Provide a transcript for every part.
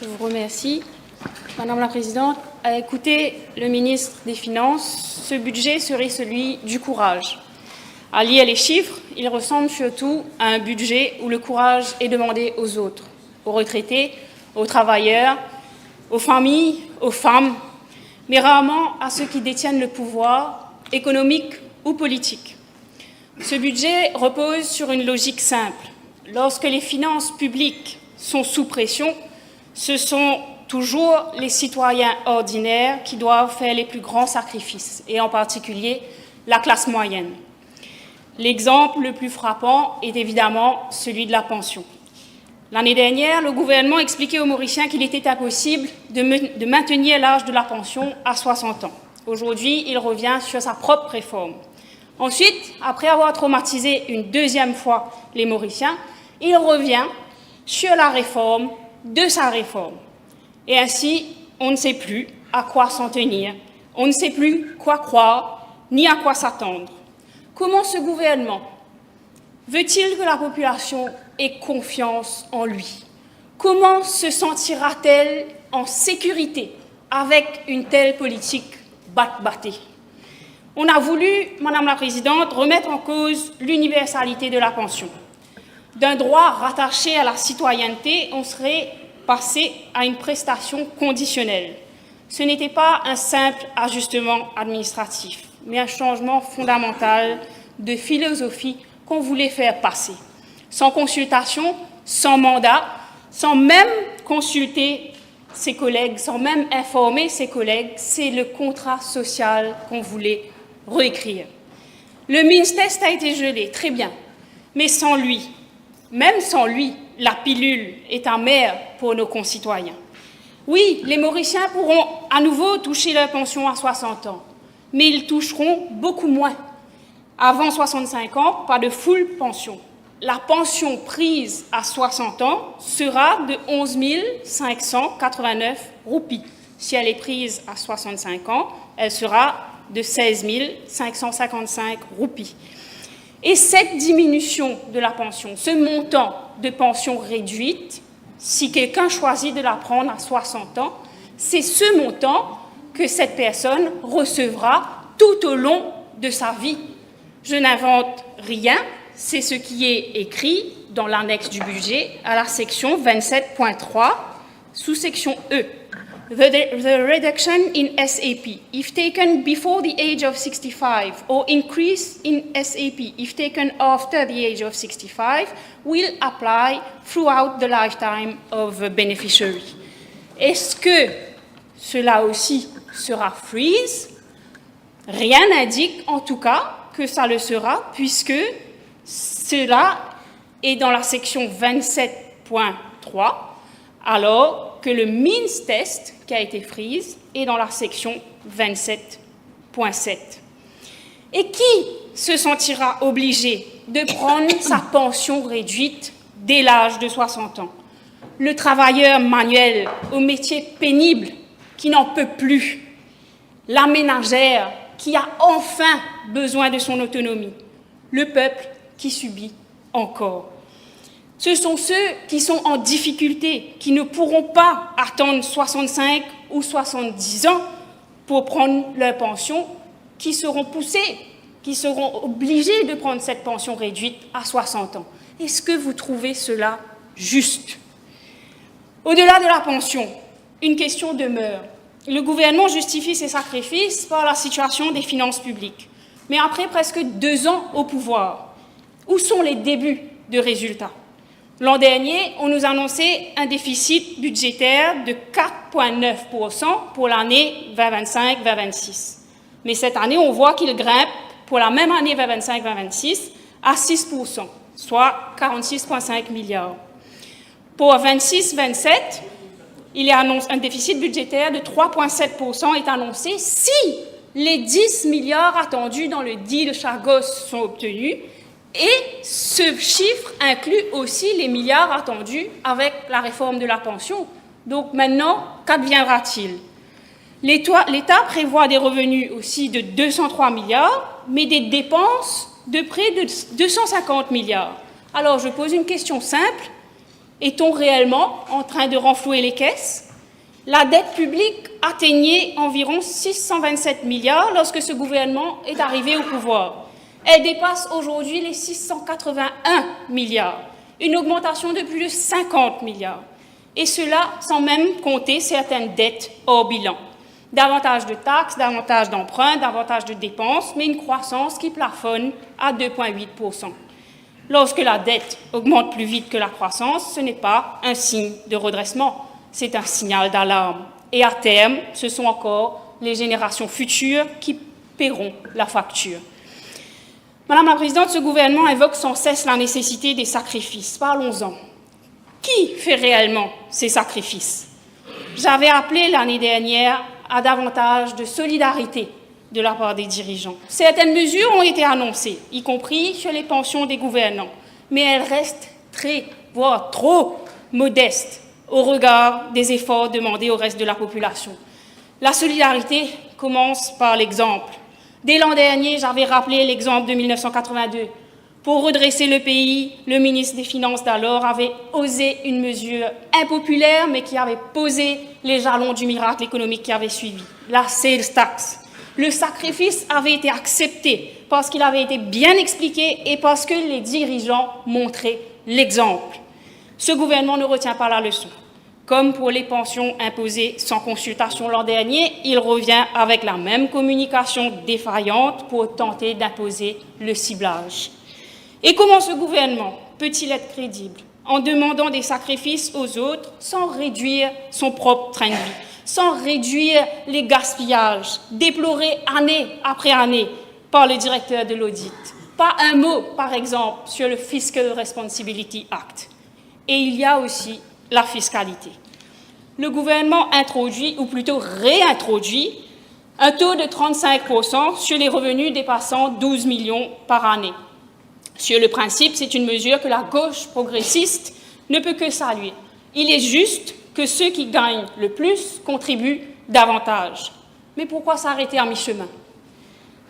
Je vous remercie. Madame la Présidente, à écouter le ministre des Finances, ce budget serait celui du courage. À lire les chiffres, il ressemble surtout à un budget où le courage est demandé aux autres, aux retraités, aux travailleurs, aux familles, aux femmes, mais rarement à ceux qui détiennent le pouvoir économique ou politique. Ce budget repose sur une logique simple. Lorsque les finances publiques sont sous pression, ce sont toujours les citoyens ordinaires qui doivent faire les plus grands sacrifices, et en particulier la classe moyenne. L'exemple le plus frappant est évidemment celui de la pension. L'année dernière, le gouvernement expliquait aux Mauriciens qu'il était impossible de maintenir l'âge de la pension à 60 ans. Aujourd'hui, il revient sur sa propre réforme. Ensuite, après avoir traumatisé une deuxième fois les Mauriciens, il revient sur la réforme de sa réforme. Et ainsi, on ne sait plus à quoi s'en tenir, on ne sait plus quoi croire, ni à quoi s'attendre. Comment ce gouvernement veut-il que la population ait confiance en lui? Comment se sentira-t-elle en sécurité avec une telle politique bat-battée? On a voulu, Madame la Présidente, remettre en cause l'universalité de la pension. D'un droit rattaché à la citoyenneté, on serait passé à une prestation conditionnelle. Ce n'était pas un simple ajustement administratif, mais un changement fondamental de philosophie qu'on voulait faire passer. Sans consultation, sans mandat, sans même consulter ses collègues, sans même informer ses collègues, c'est le contrat social qu'on voulait réécrire. Le Minstest a été gelé, très bien, mais sans lui, même sans lui, la pilule est amère pour nos concitoyens. Oui, les Mauriciens pourront à nouveau toucher leur pension à 60 ans, mais ils toucheront beaucoup moins. Avant 65 ans, pas de full pension. La pension prise à 60 ans sera de 11 589 roupies. Si elle est prise à 65 ans, elle sera de 16 555 roupies. Et cette diminution de la pension, ce montant de pension réduite, si quelqu'un choisit de la prendre à 60 ans, c'est ce montant que cette personne recevra tout au long de sa vie. Je n'invente rien, c'est ce qui est écrit dans l'annexe du budget à la section 27.3, sous-section E. The reduction in SAP, if taken before the age of 65, or increase in SAP, if taken after the age of 65, will apply throughout the lifetime of the beneficiary. Est-ce que cela aussi sera freeze? Rien n'indique en tout cas que ça le sera, puisque cela est dans la section 27.3, alors que le Minstest, qui a été freeze, est dans la section 27.7. Et qui se sentira obligé de prendre sa pension réduite dès l'âge de 60 ans? Le travailleur manuel au métier pénible qui n'en peut plus, la ménagère qui a enfin besoin de son autonomie, le peuple qui subit encore. Ce sont ceux qui sont en difficulté, qui ne pourront pas attendre 65 ou 70 ans pour prendre leur pension, qui seront poussés, qui seront obligés de prendre cette pension réduite à 60 ans. Est-ce que vous trouvez cela juste? Au-delà de la pension, une question demeure. Le gouvernement justifie ses sacrifices par la situation des finances publiques. Mais après presque 2 ans au pouvoir, où sont les débuts de résultats? L'an dernier, on nous annonçait un déficit budgétaire de 4,9% pour l'année 2025-2026. Mais cette année, on voit qu'il grimpe pour la même année 2025-2026 à 6%, soit 46,5 milliards. Pour 2026-2027, il y a un déficit budgétaire de 3,7% est annoncé si les 10 milliards attendus dans le deal Chagos sont obtenus. Et ce chiffre inclut aussi les milliards attendus avec la réforme de la pension. Donc maintenant, qu'adviendra-t-il? L'État prévoit des revenus aussi de 203 milliards, mais des dépenses de près de 250 milliards. Alors je pose une question simple. Est-on réellement en train de renflouer les caisses? La dette publique atteignait environ 627 milliards lorsque ce gouvernement est arrivé au pouvoir. Elle dépasse aujourd'hui les 681 milliards, une augmentation de plus de 50 milliards. Et cela sans même compter certaines dettes hors bilan. Davantage de taxes, davantage d'emprunts, davantage de dépenses, mais une croissance qui plafonne à 2,8%. Lorsque la dette augmente plus vite que la croissance, ce n'est pas un signe de redressement, c'est un signal d'alarme. Et à terme, ce sont encore les générations futures qui paieront la facture. Madame la Présidente, ce gouvernement évoque sans cesse la nécessité des sacrifices. Parlons-en. Qui fait réellement ces sacrifices? J'avais appelé l'année dernière à davantage de solidarité de la part des dirigeants. Certaines mesures ont été annoncées, y compris sur les pensions des gouvernants, mais elles restent très, voire trop modestes au regard des efforts demandés au reste de la population. La solidarité commence par l'exemple. Dès l'an dernier, j'avais rappelé l'exemple de 1982. Pour redresser le pays, le ministre des Finances d'alors avait osé une mesure impopulaire, mais qui avait posé les jalons du miracle économique qui avait suivi, la sales tax. Le sacrifice avait été accepté parce qu'il avait été bien expliqué et parce que les dirigeants montraient l'exemple. Ce gouvernement ne retient pas la leçon. Comme pour les pensions imposées sans consultation l'an dernier, il revient avec la même communication défaillante pour tenter d'imposer le ciblage. Et comment ce gouvernement peut-il être crédible en demandant des sacrifices aux autres sans réduire son propre train de vie, sans réduire les gaspillages déplorés année après année par le directeur de l'audit? Pas un mot, par exemple, sur le Fiscal Responsibility Act. Et il y a aussi la fiscalité. Le gouvernement introduit, ou plutôt réintroduit, un taux de 35% sur les revenus dépassant 12 millions par année. Sur le principe, c'est une mesure que la gauche progressiste ne peut que saluer. Il est juste que ceux qui gagnent le plus contribuent davantage. Mais pourquoi s'arrêter à mi-chemin?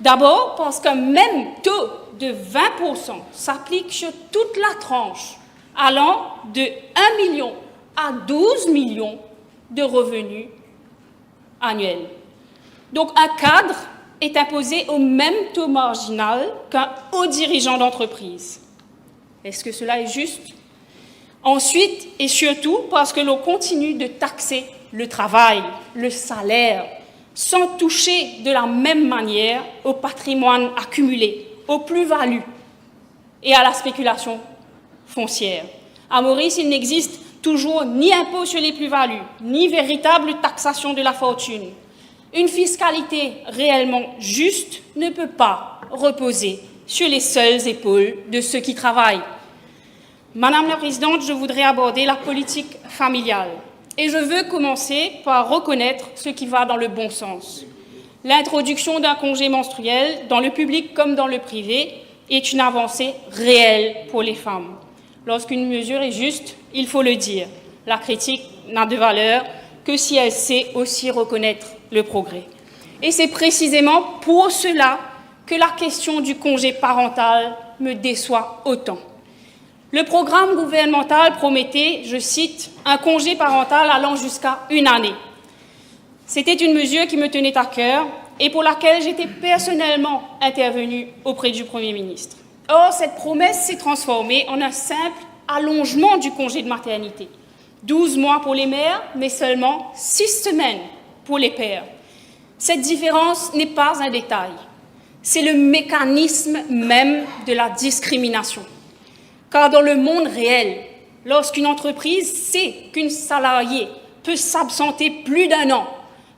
D'abord parce qu'un même taux de 20% s'applique sur toute la tranche, allant de 1 million à 12 millions de revenus annuels. Donc un cadre est imposé au même taux marginal qu'un haut dirigeant d'entreprise. Est-ce que cela est juste? Ensuite, et surtout, parce que l'on continue de taxer le travail, le salaire, sans toucher de la même manière au patrimoine accumulé, aux plus-values et à la spéculation foncière. À Maurice, il n'existe toujours ni impôt sur les plus-values, ni véritable taxation de la fortune. Une fiscalité réellement juste ne peut pas reposer sur les seules épaules de ceux qui travaillent. Madame la Présidente, je voudrais aborder la politique familiale. Et je veux commencer par reconnaître ce qui va dans le bon sens. L'introduction d'un congé menstruel, dans le public comme dans le privé, est une avancée réelle pour les femmes. Lorsqu'une mesure est juste, il faut le dire. La critique n'a de valeur que si elle sait aussi reconnaître le progrès. Et c'est précisément pour cela que la question du congé parental me déçoit autant. Le programme gouvernemental promettait, je cite, un congé parental allant jusqu'à 1 année. C'était une mesure qui me tenait à cœur et pour laquelle j'étais personnellement intervenue auprès du Premier ministre. Or, cette promesse s'est transformée en un simple allongement du congé de maternité. 12 mois pour les mères, mais seulement 6 semaines pour les pères. Cette différence n'est pas un détail. C'est le mécanisme même de la discrimination. Car dans le monde réel, lorsqu'une entreprise sait qu'une salariée peut s'absenter plus d'1 an,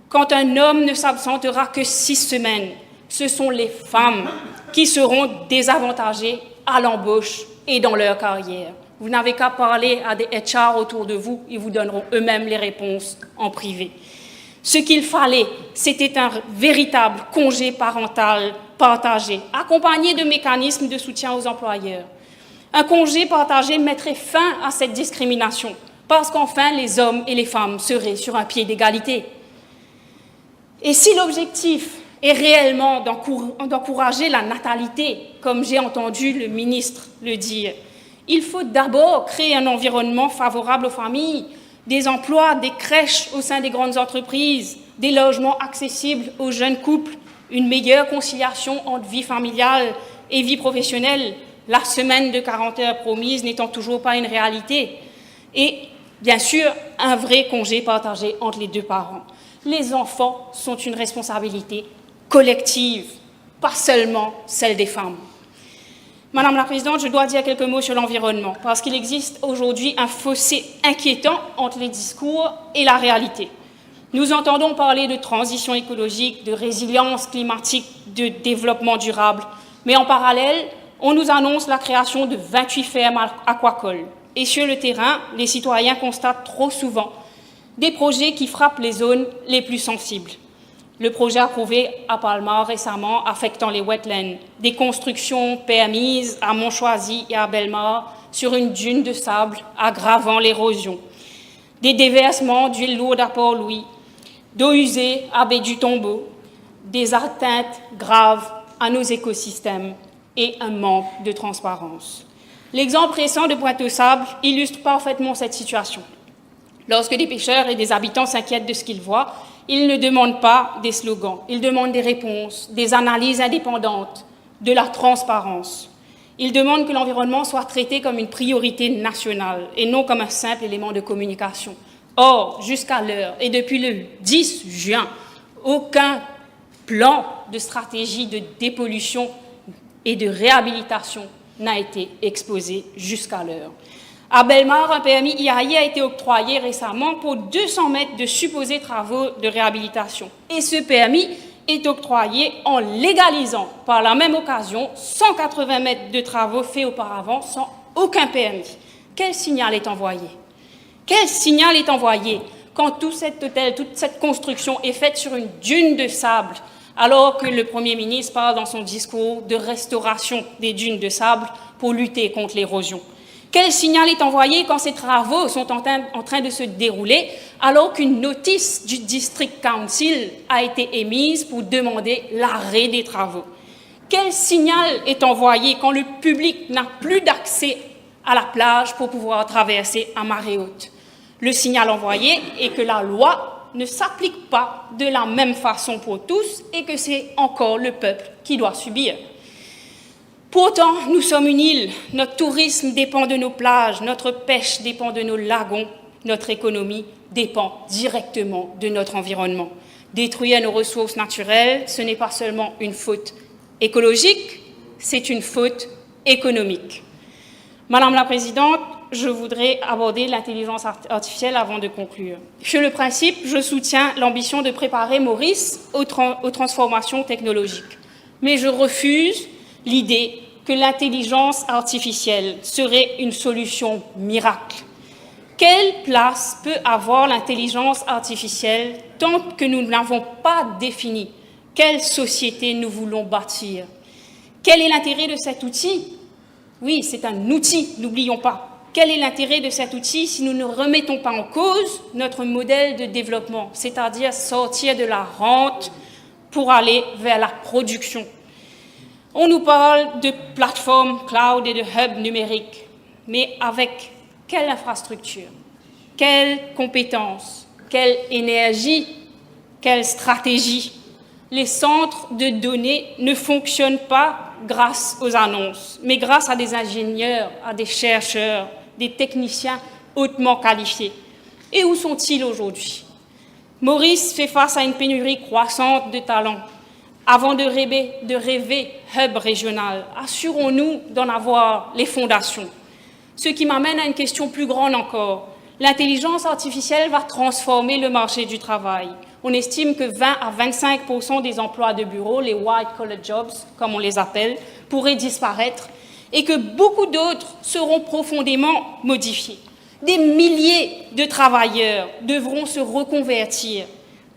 quand un homme ne s'absentera que 6 semaines, ce sont les femmes qui seront désavantagées à l'embauche et dans leur carrière. Vous n'avez qu'à parler à des HR autour de vous, ils vous donneront eux-mêmes les réponses en privé. Ce qu'il fallait, c'était un véritable congé parental partagé, accompagné de mécanismes de soutien aux employeurs. Un congé partagé mettrait fin à cette discrimination, parce qu'enfin les hommes et les femmes seraient sur un pied d'égalité. Et si l'objectif est réellement d'encourager la natalité, comme j'ai entendu le ministre le dire, Il faut d'abord créer un environnement favorable aux familles, des emplois, des crèches au sein des grandes entreprises, des logements accessibles aux jeunes couples, une meilleure conciliation entre vie familiale et vie professionnelle, la semaine de 40 heures promise n'étant toujours pas une réalité, et bien sûr, un vrai congé partagé entre les deux parents. Les enfants sont une responsabilité collective, pas seulement celle des femmes. Madame la Présidente, je dois dire quelques mots sur l'environnement, parce qu'il existe aujourd'hui un fossé inquiétant entre les discours et la réalité. Nous entendons parler de transition écologique, de résilience climatique, de développement durable, mais en parallèle, on nous annonce la création de 28 fermes aquacoles. Et sur le terrain, les citoyens constatent trop souvent des projets qui frappent les zones les plus sensibles. Le projet approuvé à Palma récemment affectant les wetlands, des constructions permises à Montchoisy et à Bellemare sur une dune de sable aggravant l'érosion, des déversements d'huile lourde à Port-Louis, d'eau usée à Baie du Tombeau, des atteintes graves à nos écosystèmes et un manque de transparence. L'exemple récent de Pointe-aux-Sables illustre parfaitement cette situation. Lorsque des pêcheurs et des habitants s'inquiètent de ce qu'ils voient, ils ne demandent pas des slogans, ils demandent des réponses, des analyses indépendantes, de la transparence. Ils demandent que l'environnement soit traité comme une priorité nationale et non comme un simple élément de communication. Or, jusqu'à l'heure, et depuis le 10 juin, aucun plan de stratégie de dépollution et de réhabilitation n'a été exposé jusqu'à l'heure. À Bellemare, un permis IAI a été octroyé récemment pour 200 mètres de supposés travaux de réhabilitation. Et ce permis est octroyé en légalisant par la même occasion 180 mètres de travaux faits auparavant sans aucun permis. Quel signal est envoyé? Quel signal est envoyé quand toute cette construction est faite sur une dune de sable, alors que le Premier ministre parle dans son discours de restauration des dunes de sable pour lutter contre l'érosion? Quel signal est envoyé quand ces travaux sont en train de se dérouler, alors qu'une notice du District Council a été émise pour demander l'arrêt des travaux? Quel signal est envoyé quand le public n'a plus d'accès à la plage pour pouvoir traverser à marée haute? Le signal envoyé est que la loi ne s'applique pas de la même façon pour tous et que c'est encore le peuple qui doit subir. Pourtant, nous sommes une île, notre tourisme dépend de nos plages, notre pêche dépend de nos lagons, notre économie dépend directement de notre environnement. Détruire nos ressources naturelles, ce n'est pas seulement une faute écologique, c'est une faute économique. Madame la Présidente, je voudrais aborder l'intelligence artificielle avant de conclure. Sur le principe, je soutiens l'ambition de préparer Maurice aux transformations technologiques, mais je refuse l'idée que l'intelligence artificielle serait une solution miracle. Quelle place peut avoir l'intelligence artificielle tant que nous n'avons pas défini quelle société nous voulons bâtir? Quel est l'intérêt de cet outil? Oui, c'est un outil, n'oublions pas. Quel est l'intérêt de cet outil si nous ne remettons pas en cause notre modèle de développement, c'est-à-dire sortir de la rente pour aller vers la production? On nous parle de plateformes cloud et de hubs numériques, mais avec quelle infrastructure, quelles compétences, quelle énergie, quelle stratégie? Les centres de données ne fonctionnent pas grâce aux annonces, mais grâce à des ingénieurs, à des chercheurs, des techniciens hautement qualifiés. Et où sont-ils aujourd'hui? Maurice fait face à une pénurie croissante de talents. Avant de rêver hub régional, assurons-nous d'en avoir les fondations. Ce qui m'amène à une question plus grande encore. L'intelligence artificielle va transformer le marché du travail. On estime que 20 à 25% des emplois de bureau, les white-collar jobs, comme on les appelle, pourraient disparaître et que beaucoup d'autres seront profondément modifiés. Des milliers de travailleurs devront se reconvertir.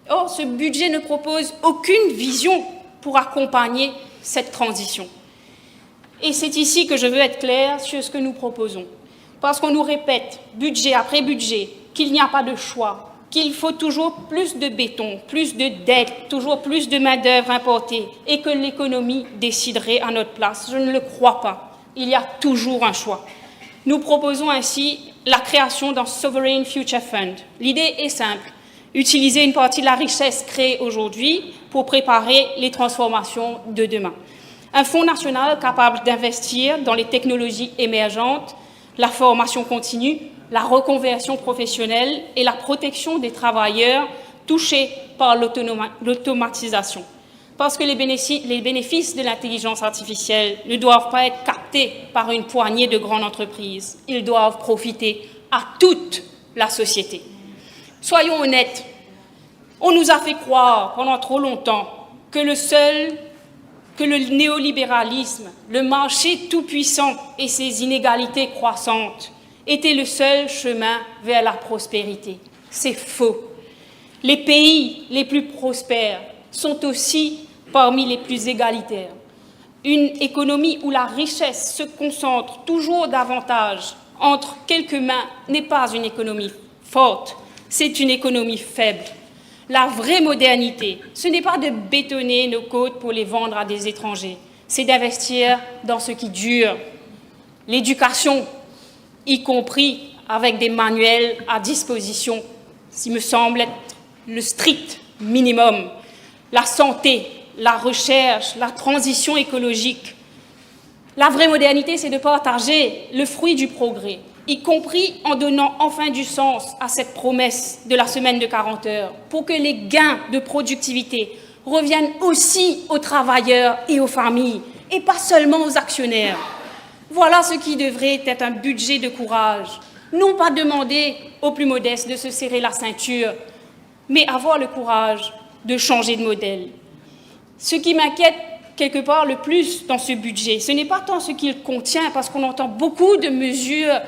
Or, ce budget ne propose aucune vision pour accompagner cette transition. Et c'est ici que je veux être claire sur ce que nous proposons. Parce qu'on nous répète, budget après budget, qu'il n'y a pas de choix, qu'il faut toujours plus de béton, plus de dettes, toujours plus de main-d'œuvre importée et que l'économie déciderait à notre place. Je ne le crois pas. Il y a toujours un choix. Nous proposons ainsi la création d'un Sovereign Future Fund. L'idée est simple, utiliser une partie de la richesse créée aujourd'hui pour préparer les transformations de demain. Un fonds national capable d'investir dans les technologies émergentes, la formation continue, la reconversion professionnelle et la protection des travailleurs touchés par l'automatisation. Parce que les bénéfices de l'intelligence artificielle ne doivent pas être captés par une poignée de grandes entreprises. Ils doivent profiter à toute la société. Soyons honnêtes, on nous a fait croire pendant trop longtemps que le néolibéralisme, le marché tout-puissant et ses inégalités croissantes étaient le seul chemin vers la prospérité. C'est faux. Les pays les plus prospères sont aussi parmi les plus égalitaires. Une économie où la richesse se concentre toujours davantage entre quelques mains n'est pas une économie forte, c'est une économie faible. La vraie modernité, ce n'est pas de bétonner nos côtes pour les vendre à des étrangers, c'est d'investir dans ce qui dure. L'éducation, y compris avec des manuels à disposition, ce me semble être le strict minimum. La santé, la recherche, la transition écologique. La vraie modernité, c'est de partager le fruit du progrès, y compris en donnant enfin du sens à cette promesse de la semaine de 40 heures, pour que les gains de productivité reviennent aussi aux travailleurs et aux familles, et pas seulement aux actionnaires. Voilà ce qui devrait être un budget de courage. Non pas demander aux plus modestes de se serrer la ceinture, mais avoir le courage de changer de modèle. Ce qui m'inquiète quelque part le plus dans ce budget, ce n'est pas tant ce qu'il contient, parce qu'on entend beaucoup de mesures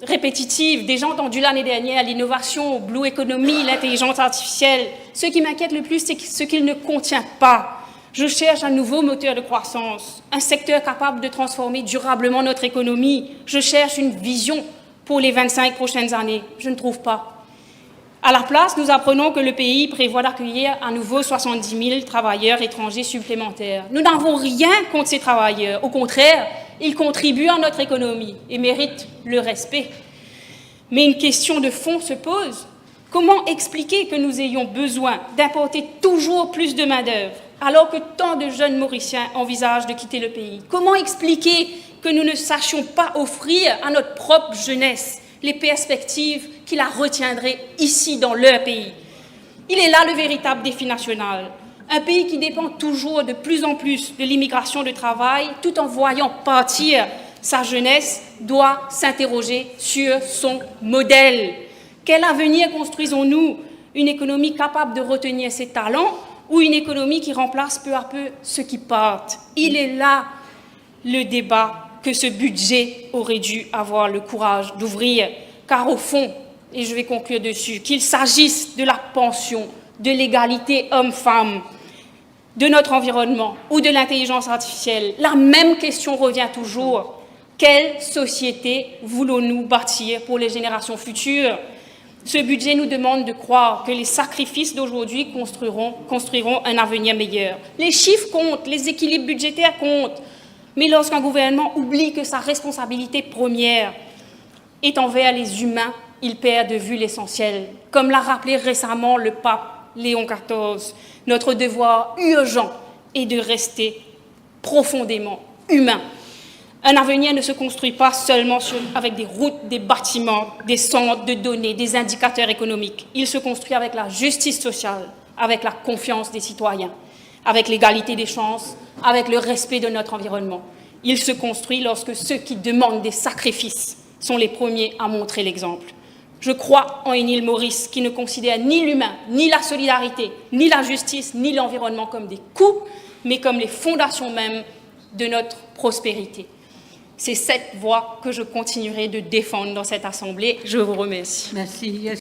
répétitives, déjà entendues l'année dernière, l'innovation, Blue Economy, l'intelligence artificielle. Ce qui m'inquiète le plus, c'est ce qu'il ne contient pas. Je cherche un nouveau moteur de croissance, un secteur capable de transformer durablement notre économie. Je cherche une vision pour les 25 prochaines années. Je ne trouve pas. À la place, nous apprenons que le pays prévoit d'accueillir à nouveau 70 000 travailleurs étrangers supplémentaires. Nous n'avons rien contre ces travailleurs. Au contraire, ils contribuent à notre économie et méritent le respect. Mais une question de fond se pose. Comment expliquer que nous ayons besoin d'importer toujours plus de main-d'œuvre alors que tant de jeunes Mauriciens envisagent de quitter le pays? Comment expliquer que nous ne sachions pas offrir à notre propre jeunesse les perspectives qui la retiendraient ici dans leur pays? Il est là le véritable défi national. Un pays qui dépend toujours de plus en plus de l'immigration de travail, tout en voyant partir sa jeunesse, doit s'interroger sur son modèle. Quel avenir construisons-nous? Une économie capable de retenir ses talents ou une économie qui remplace peu à peu ceux qui partent? Il est là le débat que ce budget aurait dû avoir le courage d'ouvrir, car au fond, et je vais conclure dessus, qu'il s'agisse de la pension, de l'égalité homme-femme, de notre environnement ou de l'intelligence artificielle, la même question revient toujours. Quelle société voulons-nous bâtir pour les générations futures? Ce budget nous demande de croire que les sacrifices d'aujourd'hui construiront un avenir meilleur. Les chiffres comptent, les équilibres budgétaires comptent, mais lorsqu'un gouvernement oublie que sa responsabilité première est envers les humains, il perd de vue l'essentiel. Comme l'a rappelé récemment le pape Léon XIV, notre devoir urgent est de rester profondément humain. Un avenir ne se construit pas seulement avec des routes, des bâtiments, des centres de données, des indicateurs économiques. Il se construit avec la justice sociale, avec la confiance des citoyens, avec l'égalité des chances, avec le respect de notre environnement. Il se construit lorsque ceux qui demandent des sacrifices sont les premiers à montrer l'exemple. Je crois en une île Maurice qui ne considère ni l'humain, ni la solidarité, ni la justice, ni l'environnement comme des coûts, mais comme les fondations mêmes de notre prospérité. C'est cette voie que je continuerai de défendre dans cette Assemblée. Je vous remercie. Merci.